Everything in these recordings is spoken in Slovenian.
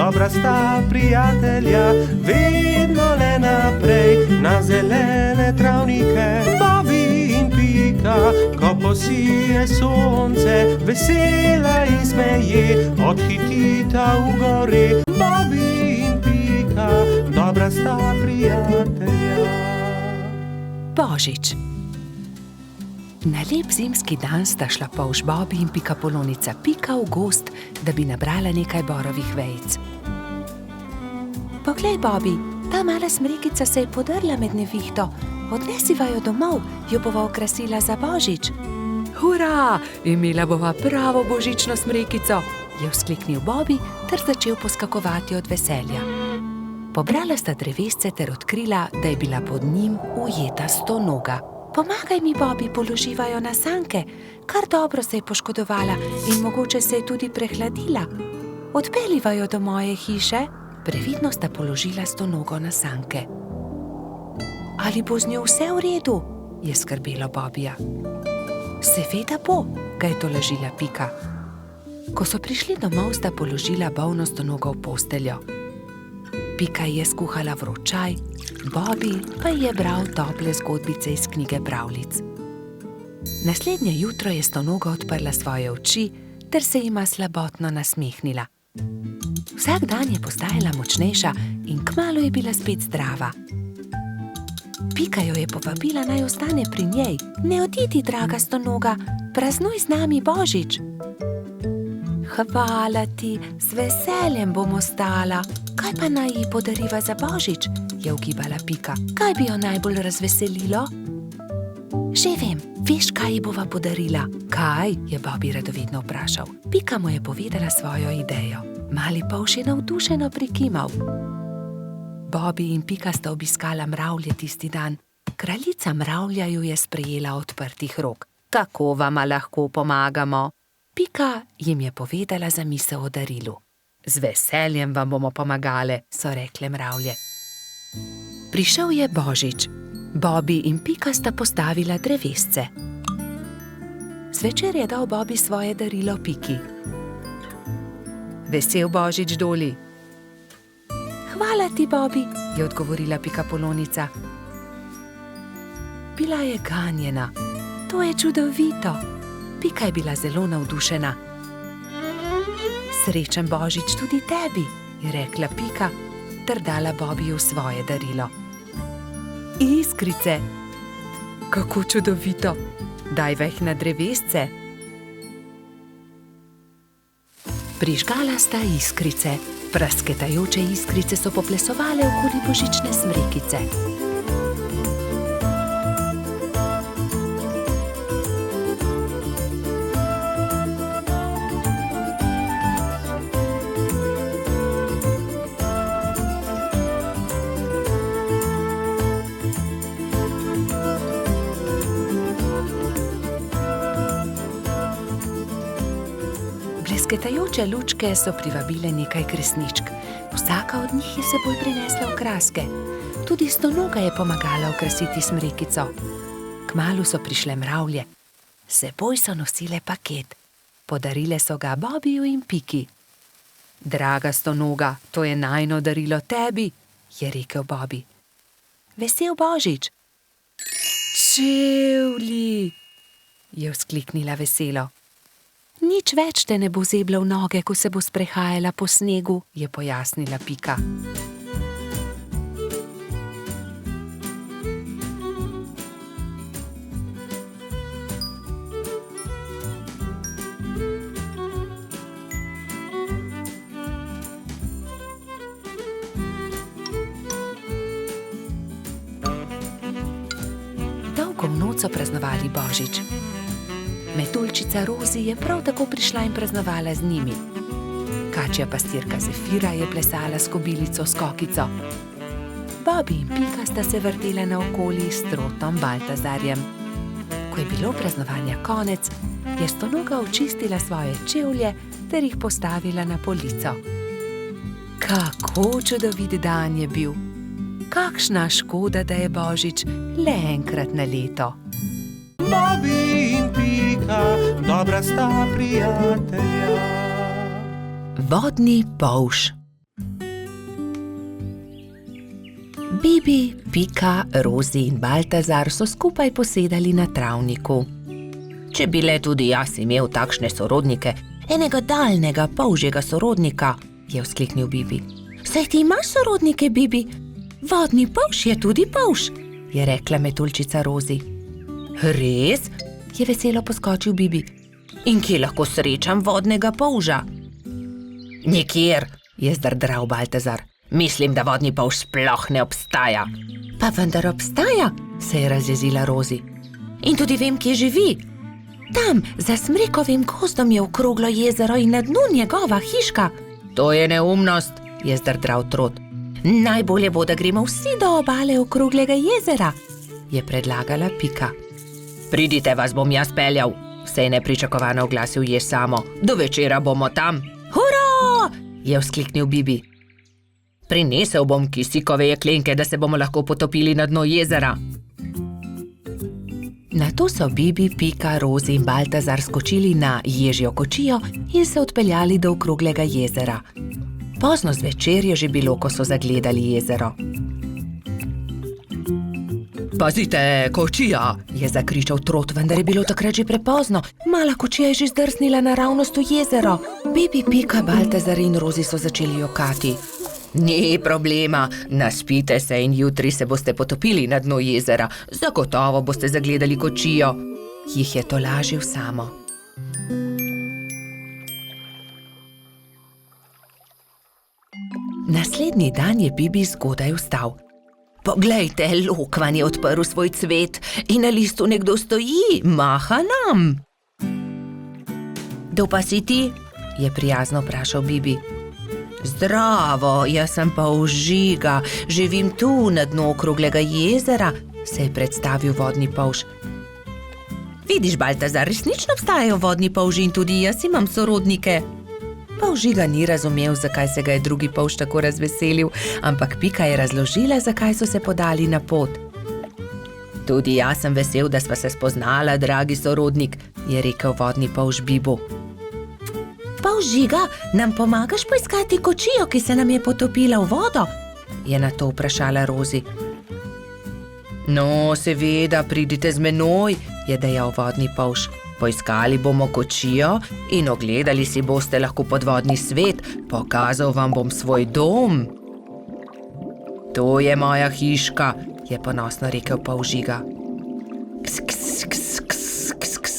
dobra sta prijatelja, vedno le naprej na zelene travnike. Bobby in Pika, ko posije sonce, vesela in smeje, odhitita v gori. Bobby in Pika, dobra sta prijatelja. Božič. Na lep zimski dan sta šla polž Bobby in Pikapolonica Pika v gozd, da bi nabrala nekaj borovih vejic. Poglej, Bobby, ta mala smrekica se je podrla med nevihto. Odnesiva jo domov, jo bova okrasila za Božič. Hura, imela bova pravo božično smrekico, je vzkliknil Bobby ter začel poskakovati od veselja. Pobrala sta drevesce ter odkrila, da je bila pod njim ujeta stonoga. Pomagaj mi, Bobby, položiva jo na sanke. Kar dobro se je poškodovala in mogoče se je tudi prehladila. Odpeljiva jo do moje hiše. Previdno sta položila stonogo na sanke. Ali bo z njo vse v redu? Je skrbelo Bobbyja. Seveda bo, ga je tolažila Pika. Ko so prišli domov, sta položila bolno stonogo v posteljo. Pika je skuhala vroč čaj, Bobby pa je bral tople zgodbice iz knjige pravljic. Naslednje jutro je stonoga odprla svoje oči ter se jima slabotno nasmehnila. Vsak dan je postajala močnejša in kmalu je bila spet zdrava. Pika jo je povabila, naj ostane pri njej. Ne odidi, draga stonoga, praznuj z nami Božič. Hvala ti, z veseljem bom ostala. Kaj pa naj ji podariva za Božič? Je ugibala Pika. Kaj bi jo najbolj razveselilo? Že vem, veš, kaj ji bova podarila? Kaj? Je Bobby radovedno vprašal. Pika mu je povedala svojo idejo. Mali polž je navdušeno prikimal. Bobby in Pika sta obiskala mravlje tisti dan. Kraljica mravlja ju je sprejela odprtih rok. Kako vama lahko pomagamo? Pika jim je povedala zamisel o darilu. Z veseljem vam bomo pomagale, so rekle mravlje. Prišel je Božič. Bobby in Pika sta postavila drevesce. Zvečer je dal Bobby svoje darilo Piki. Vesel Božič, Doli. Hvala ti, Bobby, je odgovorila Pikapolonica. Bila je ganjena. To je čudovito. Pika je bila zelo navdušena. Srečen Božič tudi tebi, je rekla Pika ter dala Bobbyju svoje darilo. Iskrice. Kako čudovito. Daj veh na drevesce. Prižgala sta iskrice. Prasketajoče iskrice so poplesovale okoli božične smrekice. Blesketajoče lučke so privabile nekaj kresničk. Vsaka od njih je s seboj prinesla okraske. Tudi stonoga je pomagala okrasiti smrekico. Kmalu so prišle mravlje. S seboj so nosile paket. Podarile so ga Bobbyju in Piki. Draga stonoga, to je najino darilo tebi, je rekel Bobby. Vesel Božič. Čevlji, je vzkliknila veselo. Nič več te ne bo zeblo v noge, ko se bo sprehajala po snegu, je pojasnila Pika. Dolgo noč so praznovali Božič. Metuljčica Rozi je prav tako prišla in praznovala z njimi. Kačja pastirka Zefira je plesala s kobilico Skokico. Bobby in Pika sta se vrtela naokoli s trotom Baltazarjem. Ko je bilo praznovanja konec, je stonoga očistila svoje čevlje ter jih postavila na polico. Kako čudovit dan je bil! Kakšna škoda, da je Božič le enkrat na leto. Bobby in Pika, dobra sta prijatelja. Vodni polž. Bibi, Pika, Rozi in Baltazar so skupaj posedali na travniku. Če bi le tudi jaz imel takšne sorodnike, enega daljnega polžjega sorodnika, je vzkliknil Bibi. Saj ti imaš sorodnike, Bibi? Vodni polž je tudi polž, je rekla metuljčica Rozi. Res? Je veselo poskočil Bibi. In kje lahko srečam vodnega polža? Nikjer, je zdrdral Baltazar. Mislim, da vodni polž sploh ne obstaja. Pa vendar obstaja, se je razjezila Rozi. In tudi vem, kje živi. Tam, za smrekovim gozdom je okroglo jezero in na dnu njegova hiška. To je neumnost, je zdrdral Trot. Najbolje bo, da gremo vsi do obale okroglega jezera, je predlagala Pika. Pridite, vas bom jaz peljal, se je nepričakovano oglasil jež Samo. Do večera bomo tam. Hurra! Je vzkliknil Bibi. Prinesel bom kisikove jeklenke, da se bomo lahko potopili na dno jezera. Nato so Bibi, Pika, Rozi in Baltazar skočili na ježjo kočijo in se odpeljali do okroglega jezera. Pozno zvečer je že bilo, ko so zagledali jezero. Pazite, kočija, je zakričal Trot, vendar je bilo takrat že prepozno. Mala kočija je že zdrsnila naravnost v jezero. Bibi, Pika, Baltazar in Rozi so začeli jokati. Ni problema, naspite se in jutri se boste potopili na dno jezera. Zagotovo boste zagledali kočijo, jih je tolažil Samo. Naslednji dan je Bibi zgodaj vstal. Poglejte, lokvan je odprl svoj cvet in na listu nekdo stoji, maha nam. Kdo pa si ti? Je prijazno vprašal Bibi. Zdravo, jaz sem polž Žiga, živim tu na dnu okroglega jezera, se je predstavil vodni polž. Vidiš, Baltazar, resnično obstajajo vodni polži in tudi jaz imam sorodnike. Polž Žiga ni razumel, zakaj se ga je drugi polž tako razveselil, ampak Pika je razložila, zakaj so se podali na pot. Tudi jaz sem vesel, da sva se spoznala, dragi sorodnik, je rekel vodni polž Bibu. Polž Žiga, nam pomagaš poiskati kočijo, ki se nam je potopila v vodo? Je na to vprašala Rozi. No, seveda, pridite z menoj, je dejal vodni polž. Poiskali bomo kočijo in ogledali si boste lahko podvodni svet, pokazal vam bom svoj dom. To je moja hiška, je ponosno rekel polž Žiga. Ks, ks, ks, ks, ks, ks,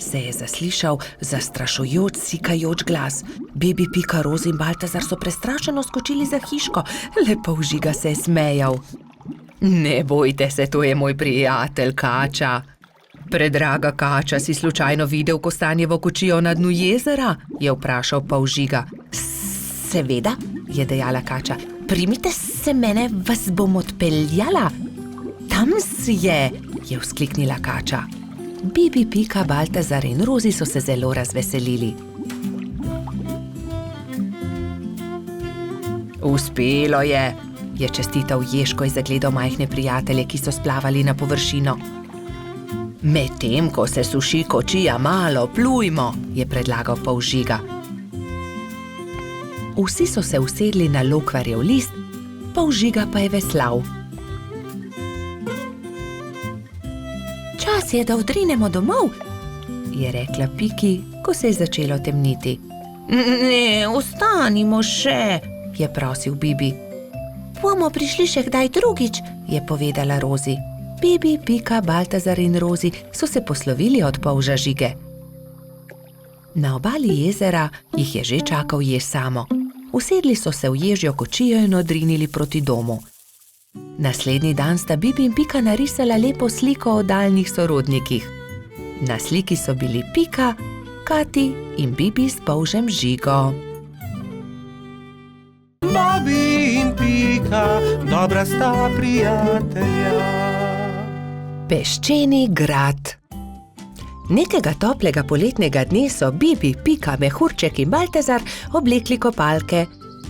se je zaslišal zastrašujoč, sikajoč glas. Bibi, Pika, Rozi in Baltazar so prestrašeno skočili za hiško, le polž Žiga se je smejal. Ne bojte se, to je moj prijatelj Kača. Predraga Kača, si slučajno videl kostanjevo kočijo na dnu jezera? Je vprašal polž Žiga. Seveda, je dejala Kača. Primite se mene, vas bom odpeljala. Tam je vzkliknila Kača. Bibi, Pika, Baltazar in Rozi so se zelo razveselili. Uspelo je čestital jež, ko je zagledal majhne prijatelje, ki so splavali na površino. Medtem, ko se suši kočija, malo plujmo, je predlagal polž Žiga. Vsi so se usedli na lokvarjev list, polž Žiga pa je veslal. Čas je, da odrinemo domov, je rekla Piki, ko se je začelo temniti. Ne, ostanimo še, je prosil Bibi. Bomo prišli še kdaj drugič, je povedala Rozi. Bibi, Pika, Baltazar in Rozi so se poslovili od polža Žige. Na obali jezera jih je že čakal jež Samo. Usedli so se v ježjo kočijo in odrinili proti domu. Naslednji dan sta Bibi in Pika narisala lepo sliko o daljnih sorodnikih. Na sliki so bili Pika, Kati in Bibi s polžem Žigo. Bobi in Pika, dobra sta prijatelja. Peščeni grad. Nekega toplega poletnega dne so Bibi, Pika, Mehurček in Baltazar oblekli kopalke,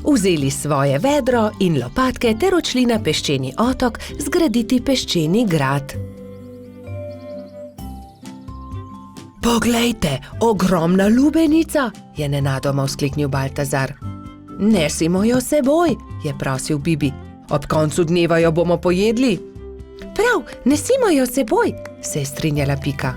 vzeli svoje vedro in lopatke ter odšli na peščeni otok zgraditi peščeni grad. Poglejte, ogromna lubenica, je nenadoma vzkliknil Baltazar. Nesimo jo seboj, je prosil Bibi. ob koncu dneva jo bomo pojedli. Prav, nesimo jo s seboj, se je strinjala Pika.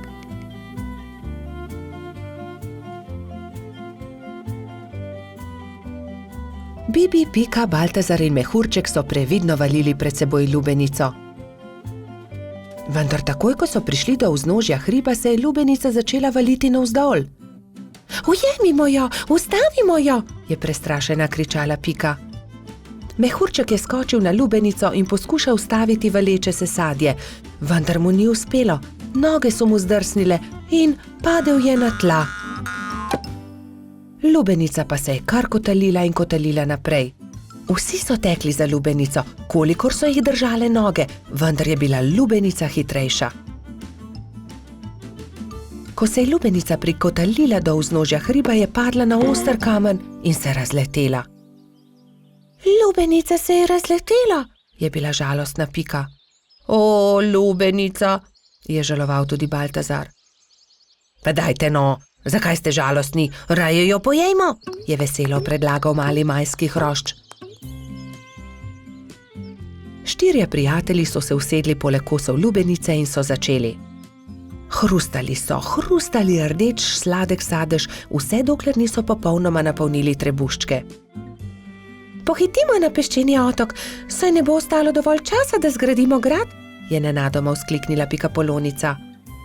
Bibi, Pika, Baltazar in Mehurček so previdno valili pred seboj lubenico. Vendar takoj, ko so prišli do vznožja hriba, se je lubenica začela valiti navzdol. Ujemimo jo, ustavimo jo, je prestrašena kričala Pika. Mehurček je skočil na lubenico in poskušal ustaviti valeče se sadje, vendar mu ni uspelo, noge so mu zdrsnile in padel je na tla. Lubenica pa se je kar kotalila in kotalila naprej. Vsi so tekli za lubenico, kolikor so jih držale noge, vendar je bila lubenica hitrejša. Ko se je lubenica prikotalila do vznožja hriba, je padla na oster kamen in se razletela. Lubenica se je razletela, je bila žalostna Pika. O, lubenica, je žaloval tudi Baltazar. Pa dajte no, zakaj ste žalostni, raje jo pojejmo, je veselo predlagal mali majski hrošč. Štirje prijatelji so se usedli poleg kosov lubenice in so začeli. Hrustali so, hrustali rdeč sladek sadež, vse dokler niso popolnoma napolnili trebuščke. Pohitimo na peščeni otok, saj ne bo ostalo dovolj časa, da zgradimo grad, je nenadoma vzkliknila Pikapolonica.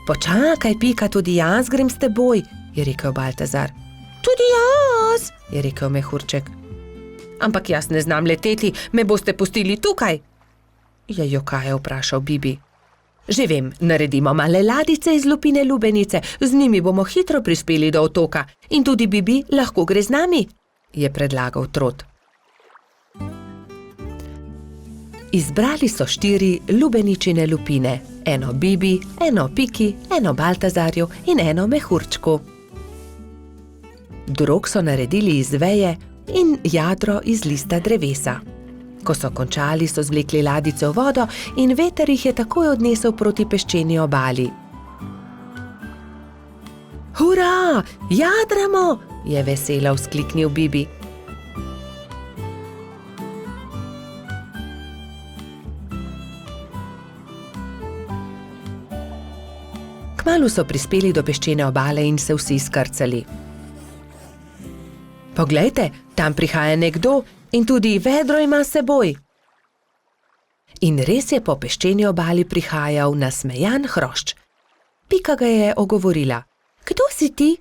Počakaj, Pika, tudi jaz grem s teboj, je rekel Baltazar. Tudi jaz, je rekel Mehurček. Ampak jaz ne znam leteti, me boste pustili tukaj, je jokaje vprašal Bibi. Že vem, naredimo male ladice iz lupine lubenice, z njimi bomo hitro prispeli do otoka in tudi Bibi lahko gre z nami, je predlagal Trot. Izbrali so 4 lubeničine lupine, eno Bibi, eno Piki, eno Baltazarju in eno Mehurčku. Drog so naredili iz veje in jadro iz lista drevesa. Ko so končali, so zvlekli ladice v vodo in veter jih je takoj odnesel proti peščeni obali. Hurra, jadramo, je veselo vzkliknil Bibi. Kmalu so prispeli do peščene obale in se vsi skrcali. Poglejte, tam prihaja nekdo in tudi vedro ima s seboj. In res je po peščeni obali prihajal nasmejan hrošč. Pika ga je ogovorila. Kdo si ti?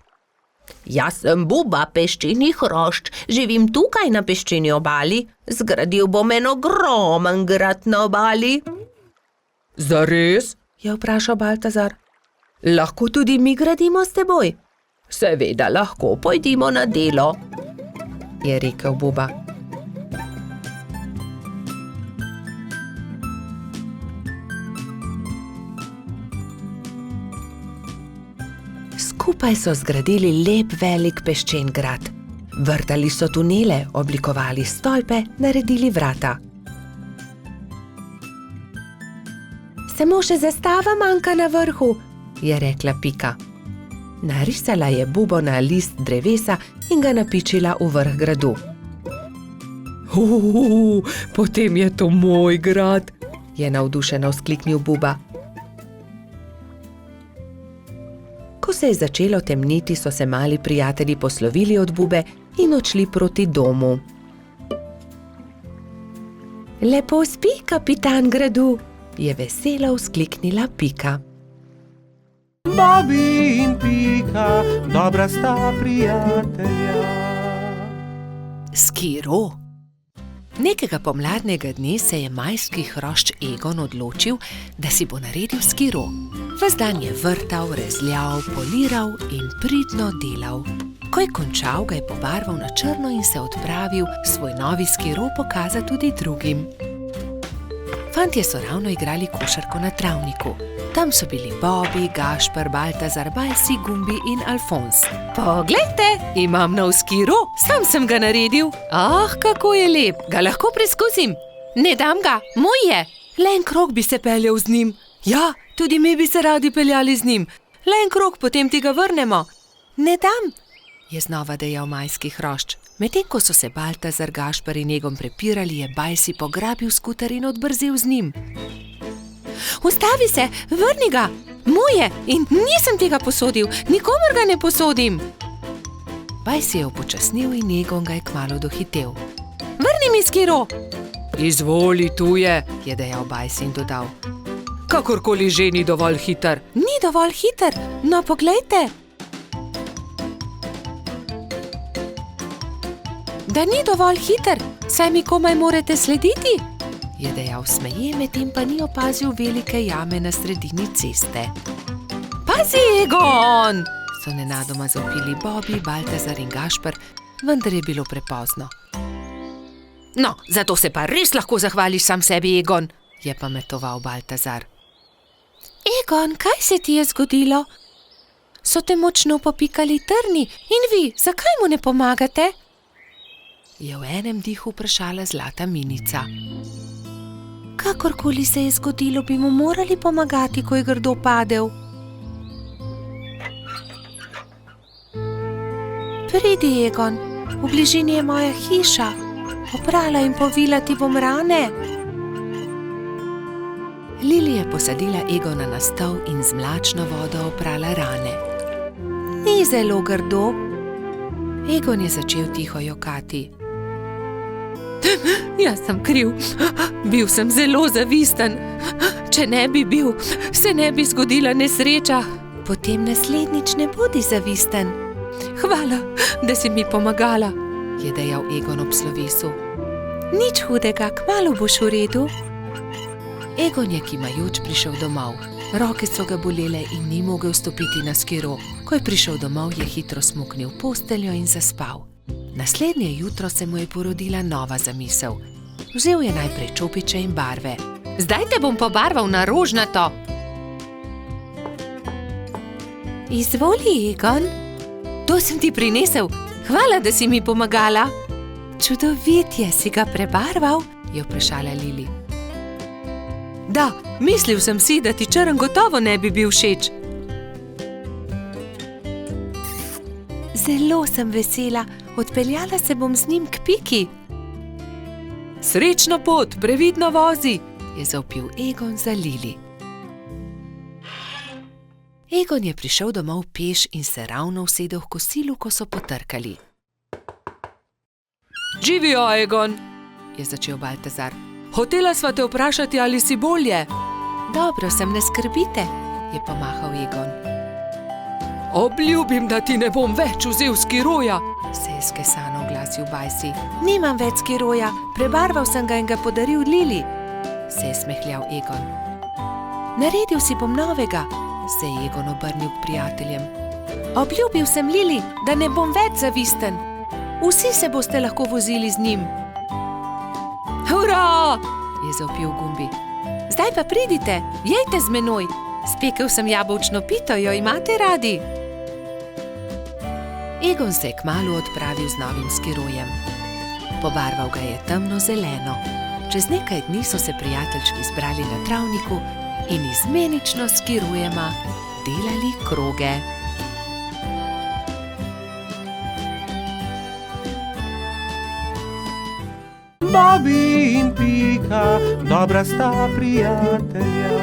Jaz sem Buba, peščeni hrošč, živim tukaj na peščeni obali, zgradil bom en ogromen grad na obali. Zares? Je vprašal Baltazar. Lahko tudi mi gradimo s teboj? Seveda lahko, pojdimo na delo, je rekel Buba. Skupaj so zgradili lep velik peščen grad. Vrtali so tunele, oblikovali stolpe, naredili vrata. Samo še zastava manjka na vrhu, je rekla Pika. Narisala je bubo na list drevesa in ga napičila v vrh gradu. Potem je to moj grad, je navdušeno vzkliknil Buba. Ko se je začelo temniti, so se mali prijatelji poslovili od Bube in odšli proti domu. Lepo spi, kapitan gradu, je veselo vzkliknila Pika. Bobi in Pika, dobra sta prijatelja. Skiro. Nekega pomladnega dne se je majski hrošč Egon odločil, da si bo naredil skiro. Ves dan je vrtal, rezljal, poliral in pridno delal. Ko je končal, ga je pobarval na črno in se odpravil svoj novi skiro pokazati tudi drugim. Fantje so ravno igrali košarko na travniku. Tam so bili Bobi, Gašper, Baltazar, Balsi, Gumbi in Alfons. Poglejte, imam nov skiro, sam sem ga naredil. Ah, kako je lep, ga lahko preizkusim. Ne dam ga, moj je. Le en krog bi se peljal z njim. Ja, tudi mi bi se radi peljali z njim. Le en krog, potem ti ga vrnemo. Ne dam, je znova dejal majski hrošč. Medtem ko so se Baltazar, Gašper in Egon prepirali, je Bajsi pograbil skuter in odbrzel z njim. Ustavi se, vrni ga! Moje in nisem tega posodil, nikomur ga ne posodim! Bajsi je upočasnil in Egon ga je kmalu dohitel. Vrni mi skiro! Izvoli, tu je dejal Bajsi in dodal. Kakorkoli že ni dovolj hiter. Ni dovolj hiter, no poglejte. Da ni dovolj hiter, saj mi komaj morate slediti, je dejal smeje, medtem pa ni opazil velike jame na sredini ceste. Pazi, Egon! So nenadoma zavpili Bobby, Baltazar in Gašper, vendar je bilo prepozno. No, zato se pa res lahko zahvališ sam sebi, Egon, je pametoval Baltazar. Egon, kaj se ti je zgodilo? So te močno popikali trni in vi, zakaj mu ne pomagate? Je v enem dihu vprašala zlata minica. Kakorkoli se je zgodilo, bi mu morali pomagati, ko je grdo padel. Pridi, Egon, v bližini je moja hiša. Oprala in povila ti bom rane. Lili je posadila Egona na stol in z mlačno vodo oprala rane. Ni zelo grdo. Egon je začel tiho jokati. Jaz sem kriv. Bil sem zelo zavisten. Če ne bi bil, se ne bi zgodila nesreča. Potem naslednjič ne bodi zavisten. Hvala, da si mi pomagala, je dejal Egon ob slovesu. Nič hudega, kmalu boš v redu. Egon je kimajoč prišel domov. Roke so ga bolele in ni mogel stopiti na skiro. Ko je prišel domov, je hitro smuknil posteljo in zaspal. Naslednje jutro se mu je porodila nova zamisel. Vzel je najprej čopiče in barve. Zdaj te bom pobarval na rožnato. Izvoli, Egon. To sem ti prinesel. Hvala, da si mi pomagala. Čudovit je, si ga prebarval, je vprašala Lili. Da, mislil sem si, da ti črn gotovo ne bi bil všeč. Zelo sem vesela, odpeljala se bom z njim k Piki. Srečno pot, previdno vozi, je zavpil Egon za Lili. Egon je prišel domov peš in se ravno usedel v kosilu, ko so potrkali. Živijo, Egon, je začel Baltazar. Hotela sva te vprašati, ali si bolje. Dobro sem, ne skrbite, je pomahal Egon. Obljubim, da ti ne bom več vzel skiroja, se je skesano oglasil Bajsi. Nimam več skiroja, prebarval sem ga in ga podaril Lili, se je smehljal Egon. Naredil si bom novega, se je Egon obrnil k prijateljem. Obljubil sem Lili, da ne bom več zavisten. Vsi se boste lahko vozili z njim. Hurra! Je zavpil Gumbi. Zdaj pa pridite, jejte z menoj. Spekel sem jabolčno pito, jo imate radi? Egon se je kmalu odpravil z novim skirojem. Pobarval ga je temno zeleno. Čez nekaj dni so se prijateljčki zbrali na travniku in izmenično s skirojema delali kroge. Bobby in Pika, dobra sta prijatelja.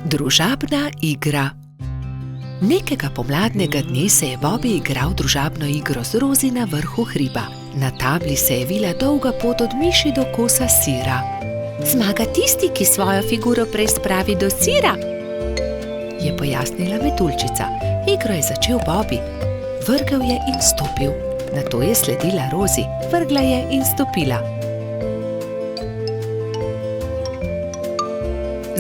Družabna igra. Nekega pomladnega dne se je Bobby igral družabno igro z Rozi na vrhu hriba. Na tabli se je vila dolga pot od miši do kosa sira. Zmaga tisti, ki svojo figuro prej spravi do sira, je pojasnila metuljčica. Igro je začel Bobby. Vrgel je in stopil. Nato je sledila Rozi. Vrgla je in stopila.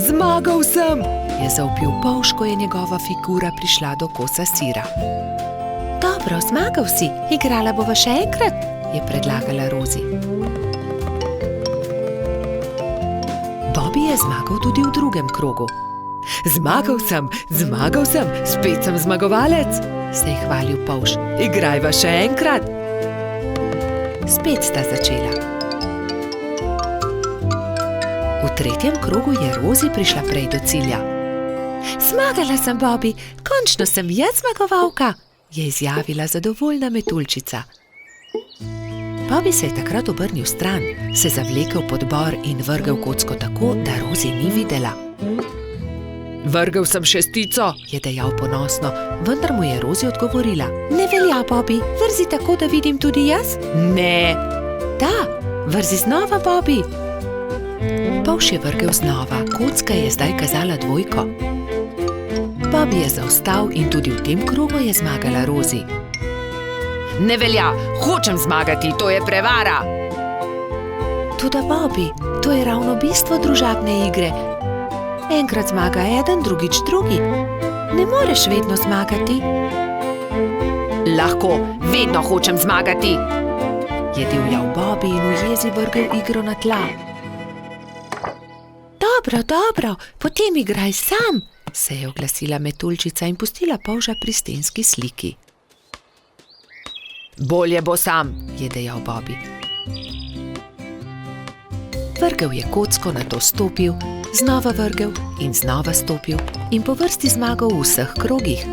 Zmagal sem, je zavpil polž, ko je njegova figura prišla do kosa sira. Dobro, zmagal si, igrala bova še enkrat, je predlagala Rozi. Bobby je zmagal tudi v drugem krogu. Zmagal sem, spet sem zmagovalec, se je hvalil polž. Igrajva še enkrat. Spet sta začela. V tretjem krogu je Rozi prišla prej do cilja. Zmagala sem, Bobby, končno sem jaz zmagovalka, je izjavila zadovoljna metuljčica. Bobby se je takrat obrnil stran, se zavlekel pod bor in vrgel kocko tako, da Rozi ni videla. Vrgel sem šestico, je dejal ponosno, vendar mu je Rozi odgovorila. Ne velja, Bobby, vrzi tako, da vidim tudi jaz. Ne. Da, vrzi znova, Bobby. Polž je vrgel znova, kocka je zdaj kazala dvojko. Bobby je zaostal in tudi v tem krogu je zmagala Rozi. Ne velja, hočem zmagati, to je prevara. Toda Bobby, to je ravno bistvo družabne igre. Enkrat zmaga eden, drugič drugi. Ne moreš vedno zmagati. Lahko, vedno hočem zmagati, je divjal Bobby in v jezi vrgel igro na tla. Dobro, dobro, potem igraj sam, se je oglasila metuljčica in pustila polža pri stenski sliki. Bolje bo sam, je dejal Bobby. Vrgel je kocko, nato stopil, znova vrgel in znova stopil in po vrsti zmagal v vseh krogih.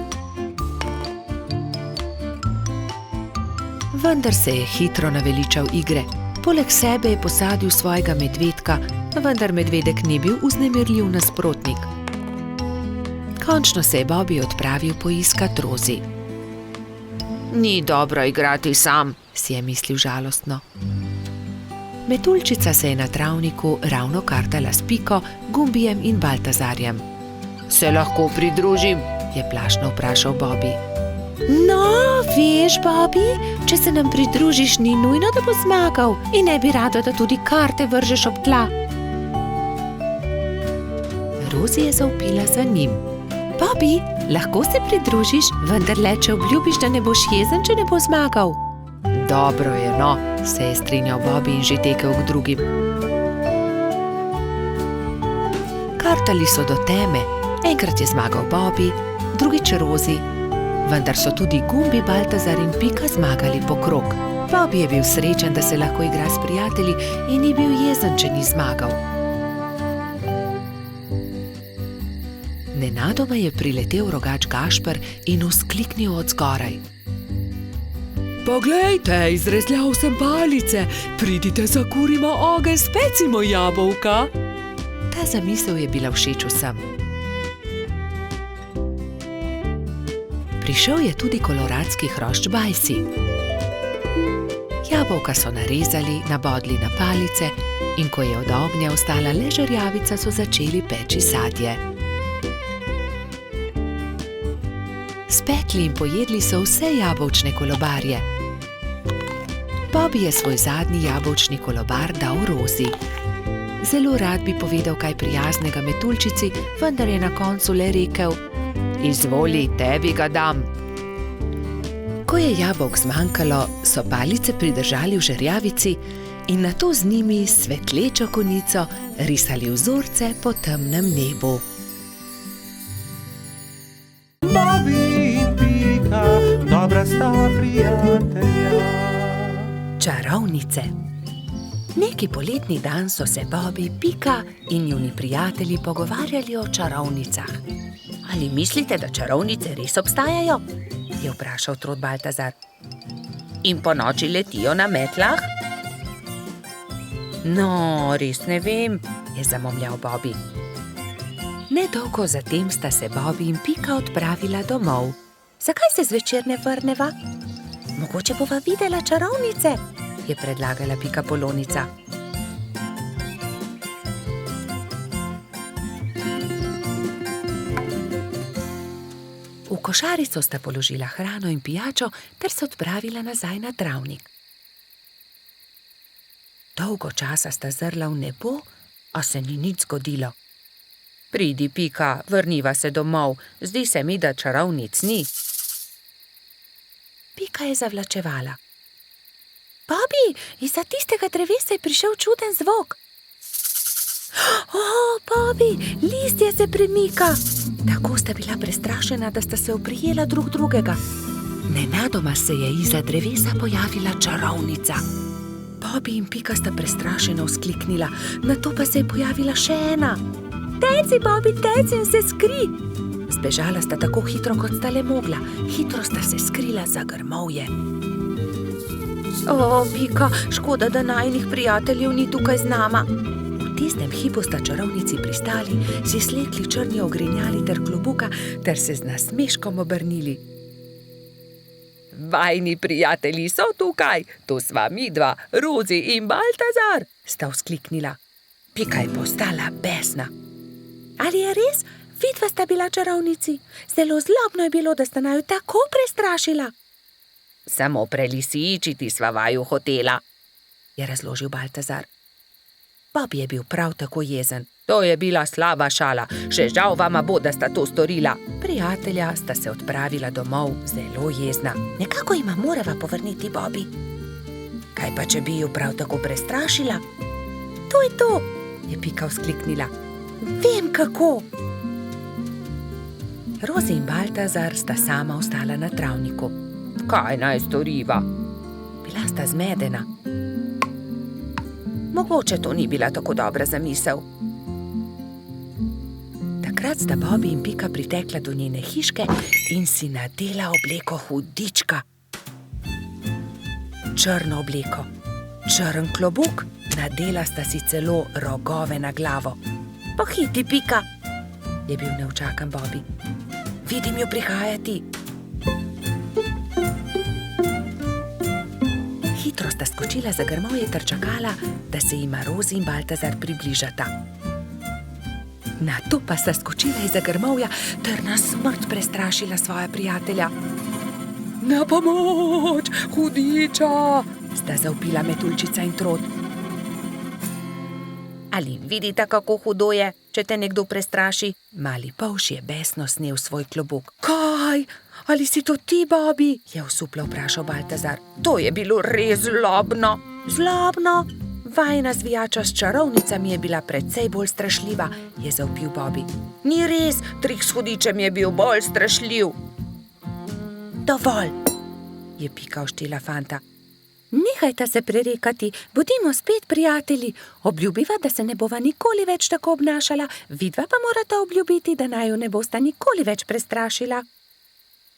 Vendar se je hitro naveličal igre. Poleg sebe je posadil svojega medvedka, vendar medvedek ni bil vznemirljiv nasprotnik. Končno se je Bobby odpravil poiskat Rozi. Ni dobro igrati sam, si je mislil žalostno. Metuljčica se je na travniku ravno kartala s Piko, Gumbijem in Baltazarjem. Se lahko pridružim? Je plašno vprašal Bobby. No, veš, Bobby, če se nam pridružiš, ni nujno, da bo zmagal in ne bi rada, da tudi karte vržeš ob tla. Rozi je zavpila za njim. Bobby, lahko se pridružiš, vendar le, če obljubiš, da ne boš jezen, če ne bo zmagal. Dobro je, no, se je strinjal Bobby in že tekel k drugim. Kartali so do teme. Enkrat je zmagal Bobby, drugič Rozi, vendar so tudi Gumbi, Baltazar in Pika zmagali po krog. Bobby je bil srečen, da se lahko igra s prijatelji in ni bil jezen, če ni zmagal. Nenadoma je priletel rogač Gašper in vzkliknil od zgoraj. Poglejte, izrezljal sem palice, pridite, zakurimo ogenj, specimo jabolka. Ta zamisel je bila všeč vsem. Prišel je tudi koloradski hrošč Bajsi. Jabolka so narezali, nabodli na palice in ko je od ognja ostala le žerjavica, so začeli peči sadje. Spekli in pojedli so vse jabolčne kolobarje. Bobby je svoj zadnji jabolčni kolobar dal Rozi. Zelo rad bi povedal kaj prijaznega metuljčici, vendar je na koncu le rekel: Izvoli, tebi ga dam. Ko je jabolk zmanjkalo, so palice pridržali v žerjavici in nato z njimi s svetlečo konico risali vzorce po temnem nebu. Bobby in Pika, dobra sta prijatelja. Čarovnice. Neki poletni dan so se Bobby, Pika in njuni prijatelji pogovarjali o čarovnicah. Ali mislite, da čarovnice res obstajajo? Je vprašal Trod Baltazar. In po noči letijo na metlah? No, res ne vem, je zamomljal Bobby. Nedolgo zatem sta se Bobby in Pika odpravila domov. Zakaj se zvečer ne vrneva? Mogoče bova videla čarovnice, je predlagala Pika Polonica. V košarico sta položila hrano in pijačo ter se odpravila nazaj na travnik. Dolgo časa sta zrla v nebo, a se ni nič zgodilo. Pridi, Pika, vrniva se domov, zdi se mi, da čarovnic ni. Pika je zavlačevala. Bobby, izza tistega drevesa je prišel čuden zvok. Bobby, listje se premika. Tako sta bila prestrašena, da sta se oprijela drug drugega. Nenadoma se je izza drevesa pojavila čarovnica. Bobby in Pika sta prestrašeno vzkliknila, nato pa se je pojavila še ena. Teci, Bobby, teci in se skri! Zbežala sta tako hitro, kot sta le mogla. Hitro sta se skrila za grmovje. O, Pika, škoda, da najinih prijateljev ni tukaj z nama. V tistem hipu sta čarovnici pristali, si slekli črni ogrinjali ter klobuka ter se z nasmeškom obrnili. Vajni prijatelji so tukaj, to sva midva, Rozi in Baltazar, sta vzkliknila. Pika je postala besna. Ali je res? Vidva sta bila čarovnici. Zelo zlobno je bilo, da sta naju tako prestrašila. Samo prelisičiti sva vaju hotela, je razložil Baltazar. Bob je bil prav tako jezen. To je bila slaba šala, še žal vama bo, da sta to storila. Prijatelja sta se odpravila domov zelo jezna. Nekako jima morava povrniti Bobi. Kaj pa, če bi ju prav tako prestrašila? To je to, je Pika vzkliknila. Vem kako. Rozi in Baltazar sta sama ostala na travniku. Kaj naj storiva? Bila sta zmedena. Mogoče to ni bila tako dobra zamisel. Takrat sta Bobi in Pika pritekla do njene hiške in si nadela obleko hudička. Črno obleko, črn klobuk, nadela sta si celo rogove na glavo. Pohiti, Pika, je bil neučakan Bobi. Vidim jo prihajati. Hitro sta skočila za grmovje ter čakala, da se jima Rozi in Baltazar približata. Nato pa sta skočila iz grmovja ter na smrt prestrašila svoja prijatelja. Na pomoč, hudiča, sta zavpila Metuljčica in Trod. Ali vidite, kako hudo je, če te nekdo prestraši? Mali polž je besno snel svoj klobuk. Kaj? Ali si to ti, Bobi? Je osuplo vprašal Baltazar. To je bilo res zlobno. Zlobno? Vajna zvijača s čarovnicami je bila precej bolj strašljiva, je zavpil Bobi. Ni res, trik s hudičem je bil bolj strašljiv. Dovolj, je Pika oštela fanta. Nehajta se prerekati, bodimo spet prijatelji. Obljubiva, da se ne bova nikoli več tako obnašala, vidva pa morata obljubiti, da naju ne bosta nikoli več prestrašila.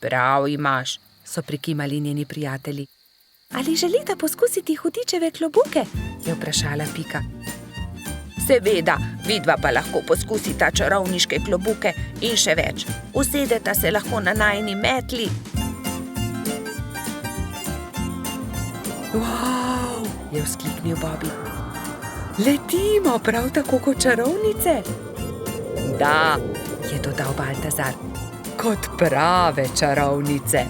Prav imaš, so prikimali njeni prijatelji. Ali želita poskusiti hudičeve klobuke? Je vprašala Pika. Seveda, vidva pa lahko poskusita čarovniške klobuke in še več. Usedeta se lahko na najini metli. Wow, je vzkliknil Bobi. Letimo prav tako kot čarovnice? Da, je dodal Baltazar, kot prave čarovnice.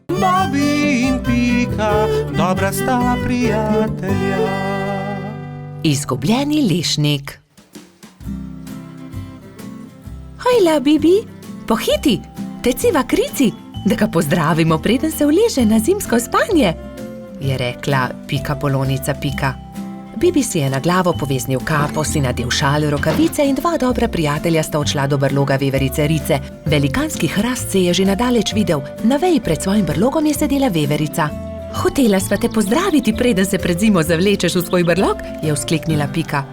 Bobi in Pika, dobra sta prijatelja. Izgubljeni lešnik. Hojla, Bibi, pohiti, teciva krici, da ga pozdravimo, preden se uleže na zimsko spanje, je rekla Pika Polonica Pika. Bibi si je na glavo poveznil kapo, si nadel šal, rokavice in dva dobra prijatelja sta odšla do brloga veverice Rice. Velikanski hrast se je že nadaleč videl, na veji pred svojim brlogom je sedela veverica. Hotela sva te pozdraviti, preden se pred zimo zavlečeš v svoj brlog, je vzkliknila Pika.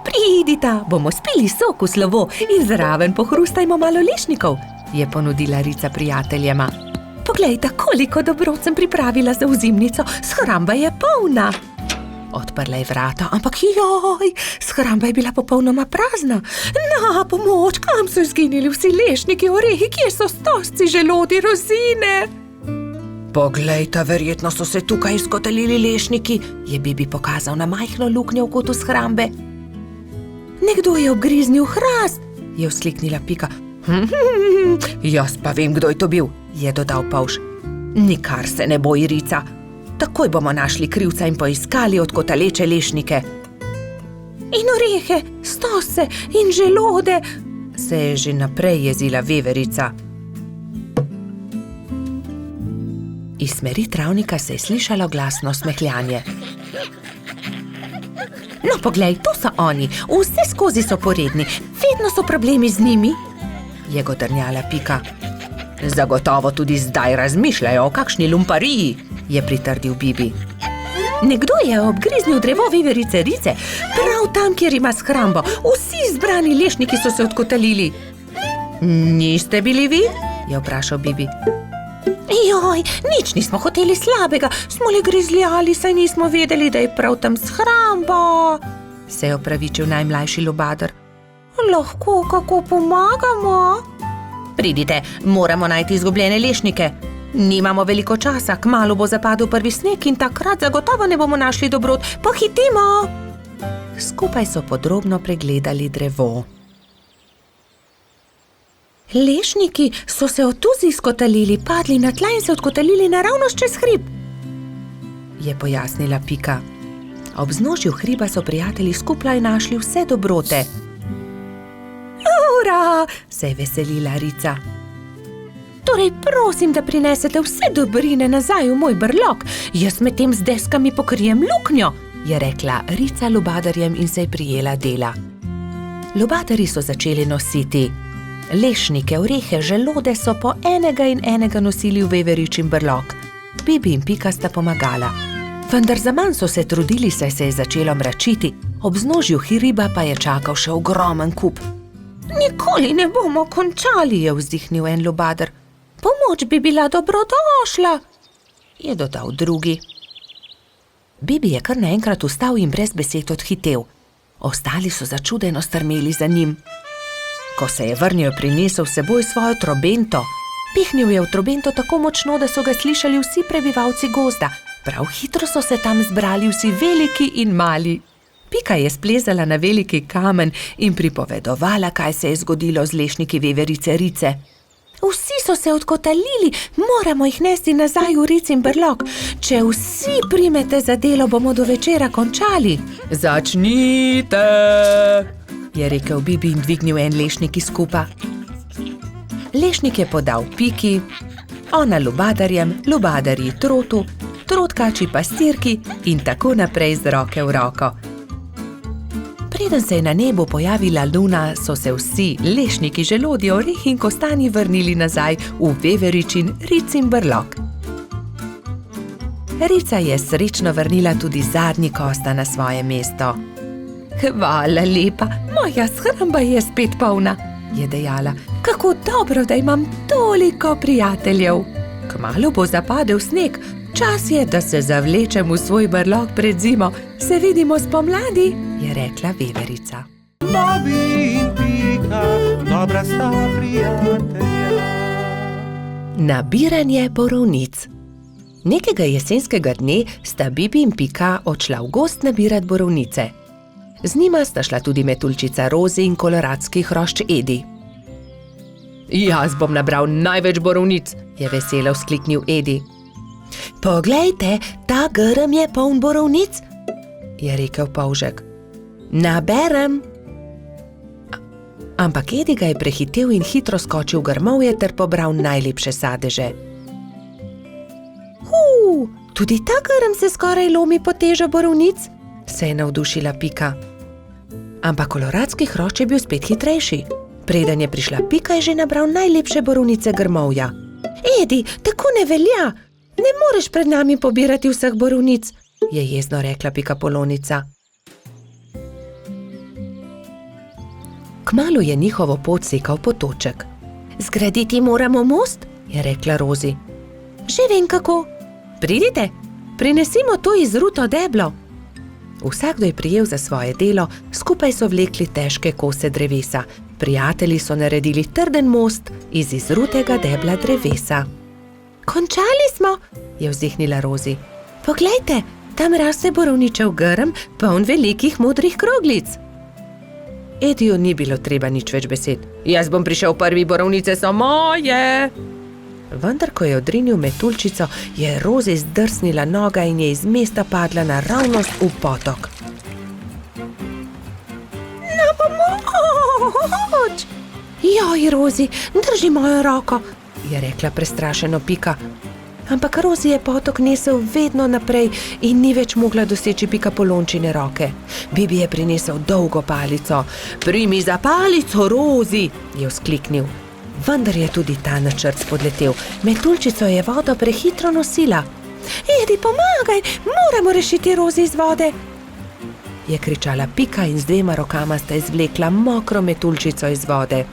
Pridita, bomo spili sok v slovo in zraven pohrustajmo malo lešnikov, je ponudila Rica prijateljema. Poglejta, koliko dobrot sem pripravila za ozimnico, shramba je polna. Odprla je vrata, ampak joj, shramba je bila popolnoma prazna. Na pomoč, kam so izginili vsi lešniki, orehi, kje so stosci, želodi, rozine? Poglejta, verjetno so se tukaj izkotalili lešniki, je Bibi pokazal na majhno luknjo v kotu shrambe. Nekdo je obgriznil hrast, je vzkliknila Pika. Jaz pa vem, kdo je to bil, je dodal polž. Nikar se ne boj, Rica. Takoj bomo našli krivca in poiskali odkotaleče lešnike. In orehe, stose in želode, se je že naprej jezila veverica. Iz smeri travnika se je slišalo glasno smehljanje. No, poglej, to so oni, vse skozi so poredni, vedno so problemi z njimi, je godrnjala Pika. Zagotovo tudi zdaj razmišljajo o kakšni lumpariji, je pritrdil Bibi. Nekdo je obgriznil drevo veverice Rice, prav tam, kjer ima shrambo. Vsi zbrani lešniki so se odkotalili. Niste bili vi? je vprašal Bibi. Joj, nič nismo hoteli slabega, smo le grizljali, saj nismo vedeli, da je prav tam shramba, se je opravičil najmlajši lubadar. Lahko kako pomagamo? Pridite, moramo najti izgubljene lešnike. Nimamo veliko časa, kmalu bo zapadel prvi sneg in takrat zagotovo ne bomo našli dobrot. Pohitimo! Skupaj so podrobno pregledali drevo. Lešniki so se od tuzi skotalili, padli na tla in se odkotalili naravnost čez hrib, je pojasnila Pika. Ob vznožju hriba so prijatelji skupaj našli vse dobrote. Ura, se je veselila Rica. Torej prosim, da prinesete vse dobrine nazaj v moj brlog, jaz med tem z deskami pokrijem luknjo, je rekla Rica lubadarjem in se je prijela dela. Lubadarji so začeli nositi lešnike, orehe, želode so po enega in enega nosili v veveričin brlog. Bibi in Pika sta pomagala. Vendar zaman so se trudili, saj se je začelo mračiti, ob vznožju hriba pa je čakal še ogromen kup. Nikoli ne bomo končali, je vzdihnil en lubadar. Pomoč bi bila dobrodošla, je dodal drugi. Bibi je kar naenkrat vstal in brez besed odhitel. Ostali so začudeno strmeli za njim. Ko se je vrnil, prinesel s seboj svojo trobento. Pihnil je v trobento tako močno, da so ga slišali vsi prebivalci gozda. Prav hitro so se tam zbrali vsi veliki in mali. Pika je splezala na veliki kamen in pripovedovala, kaj se je zgodilo z lešniki veverice Rice. Vsi so se odkotalili, moramo jih nesti nazaj v Ricin brlog. Če vsi primete za delo, bomo do večera končali. Začnite, je rekel Bibi in dvignil en lešnik iz kupa. Lešnik je podal Piki, ona lubadarjem, lubadarji trotu, trotkači pastirki in tako naprej z roke v roko. Preden se je na nebu pojavila luna, so se vsi lešniki, želodje, orehi in kostanji vrnili nazaj v veveričin Ricin brlog. Rica je srečno vrnila tudi zadnji kosta na svoje mesto. Hvala lepa, moja shramba je spet polna, je dejala. Kako dobro, da imam toliko prijateljev. Kmalu bo zapadel sneg, čas je, da se zavlečem v svoj brlog pred zimo. Se vidimo spomladi, je rekla veverica. Bobby in Pika, dobra sta prijatelja. Nabiranje borovnic. Nekega jesenskega dne sta Bibi in Pika odšla v gozd nabirat borovnice. Z njima sta šla tudi metuljčica Rozi in koloradski hrošč Edi. Jaz bom nabral največ borovnic, je veselo vzkliknil Edi. Poglejte, ta grm je poln borovnic, je rekel polžek. Naberem. Ampak Edi ga je prehitel in hitro skočil v grmovje ter pobral najlepše sadeže. Tudi ta grm se skoraj lomi pod težo borovnic, se je navdušila Pika. Ampak koloradski hrošč je bil spet hitrejši. Preden je prišla Pika, je že nabral najlepše borovnice grmovja. Edi, tako ne velja! Ne moreš pred nami pobirati vseh borovnic, je jezno rekla Pikapolonica. Kmalu je njihovo pot sekal potoček. Zgraditi moramo most, je rekla Rozi. Že vem kako. Pridite, prinesimo to izruto deblo. Vsakdo je prijel za svoje delo, skupaj so vlekli težke kose drevesa. Prijatelji so naredili trden most iz izrutega debla drevesa. Končali smo, je vzdihnila Rozi. Poglejte, tam raste borovničev grm, poln velikih modrih kroglic. Ediju ni bilo treba nič več besed. Jaz bom prišel prvi, borovnice so moje. Vendar, ko je odrinil metuljčico, je Rozi zdrsnila noga in je iz mesta padla naravnost v potok. Na pomoč! Joj, Rozi, drži mojo roko, je rekla prestrašeno Pika. Ampak Rozi je potok nesel vedno naprej in ni več mogla doseči Pikapolončine roke. Bibi je prinesel dolgo palico. Primi za palico, Rozi, je vzkliknil. Vendar je tudi ta načrt spodletel. Metuljčico je vodo prehitro nosila. Edi, pomagaj, moramo rešiti Rozi iz vode, je kričala Pika in z dvema rokama sta izvlekla mokro metuljčico iz vode.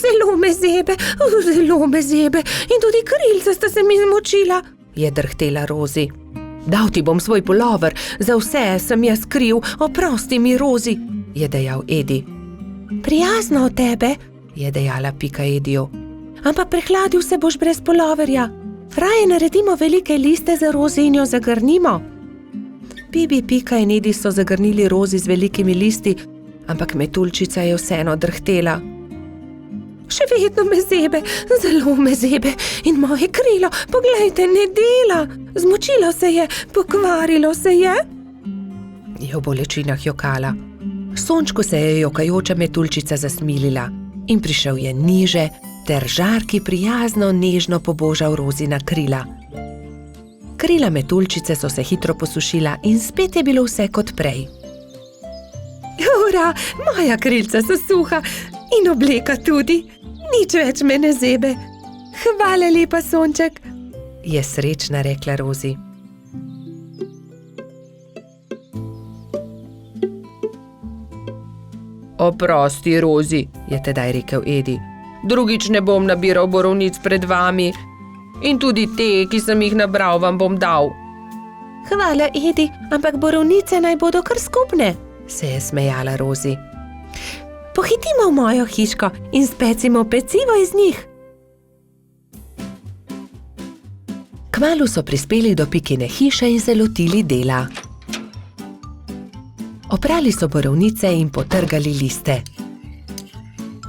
zelo me zebe in tudi krilca sta se mi zmočila, je drhtela Rozi. Dal ti bom svoj pulover, za vse sem jaz kriv, oprosti mi, Rozi, je dejal Edi. Prijazno od tebe, je dejala Pika Ediju. Ampak prehladil se boš brez puloverja. Raje naredimo velike liste za Rozi in jo zagrnimo. Bibi, Pika in Edi so zagrnili Rozi z velikimi listi, ampak metuljčica je vseeno drhtela. Še vedno me zebe, zelo me zebe in moje krilo, poglejte, ne dela. Zmočilo se je, pokvarilo se je. Je v bolečinah jokala. Sončku se je jokajoča metuljčica zasmilila in prišel je niže ter žarki prijazno nežno pobožal Rozina krila. Krila metuljčice so se hitro posušila in spet je bilo vse kot prej. Ura, moja krilca so suha in obleka tudi. Nič več me ne zebe. Hvala lepa, Sonček, je srečna rekla Rozi. Oprosti, Rozi, je tedaj rekel Edi. Drugič ne bom nabiral borovnic pred vami in tudi te, ki sem jih nabral, vam bom dal. Hvala, Edi, ampak borovnice naj bodo kar skupne, se je smejala Rozi. Pohitimo v mojo hiško in specimo pecivo iz njih. Kmalu so prispeli do Pikine hiše in se lotili dela. Oprali so borovnice in potrgali liste.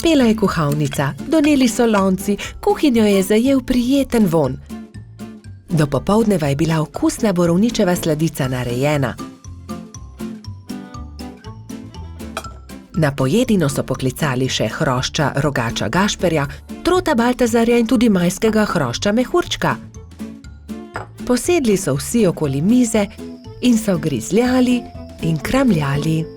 Pela je kuhalnica, doneli so lonci, kuhinjo je zajel prijeten vonj. Do popoldneva je bila okusna borovničeva sladica narejena. Na pojedino so poklicali še hrošča Rogača Gašperja, Trota Baltazarja in tudi majskega hrošča Mehurčka. Posedli so vsi okoli mize in so grizljali in kramljali.